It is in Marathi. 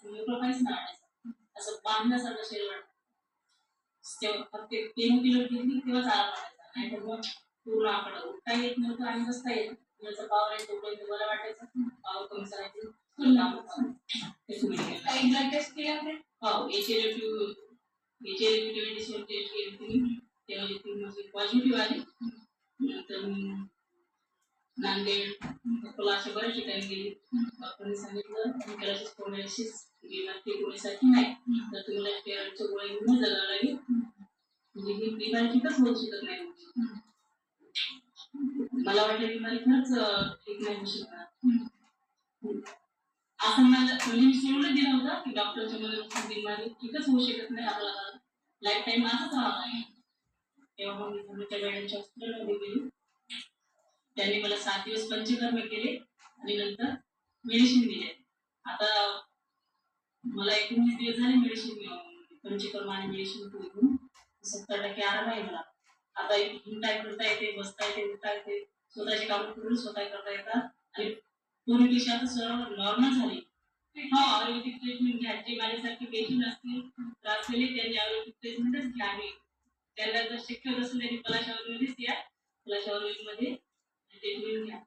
मोकळं काहीच नाही वाटायचं, असं बांधल्यासारखं शरीर वाटतं. तेव्हा फक्त पेनकिलर घेतली तेव्हाच आराम वाटायचा, नाही तर मग पूर्ण आपल्याला उठता येत नव्हतं आणि बसता येत नव्हतं. त्याचा पावर आहे तोपर्यंत बरं वाटायचं, पावर कमी करायचं काही ब्लड टेस्ट केले होते. हो, टेस्ट केली होती. तेव्हा ती म्हणजे पॉझिटिव्ह आली. नंतर नांदेड, अकोला अशा बऱ्याच ठिकाणी गेली. डॉक्टरांनी सांगितलं निकराची स्पॉन्डिलायसिस बिमार ते कोणीसाठी नाही, तर तुम्हाला स्टेरॉइडच्या गोळ्या घेऊन जगावं लागेल. म्हणजे ही बिमारी ठीकच होऊ शकत नाही. मला वाटलं बिमारी खरंच ठीक नाही होऊ शकणार. असं मला म्हणजे मी सोडून दिलं होतं की डॉक्टरच्या मध्ये बिमारी ठीकच होऊ शकत नाही, आपल्याला लाईफ टाईम असंच राहणार आहे. तेव्हा मग मी समोरच्या मॅडमच्या हॉस्पिटलमध्ये गेली. त्यांनी मला 7 दिवस पंचकर्म केले आणि नंतर मेडिसिन दिले. आता मला 19 दिवस झाले मेडिसिन घेऊन, पंचकर्म आणि मेडिसिन घेऊन 70% आराम आहे मला. आता काय करता येते, बसता येते, उठता येते, स्वतःची कामं करून स्वतः करता येतात आणि पूर्वीपेक्षा आता सर्व नॉर्मल झाली. हो, आयुर्वेदिक ट्रीटमेंट घ्या. जे माझ्यासारखे पेशंट असतील त्रास झाले त्यांनी आयुर्वेदिक ट्रीटमेंटच घ्यावी. त्यांना जर शक्य असेल त्यांनी पलाश आयुर्वेदिकच या, पलाश आयुर्वेदिकमध्ये ट्रीटमेंट घ्या.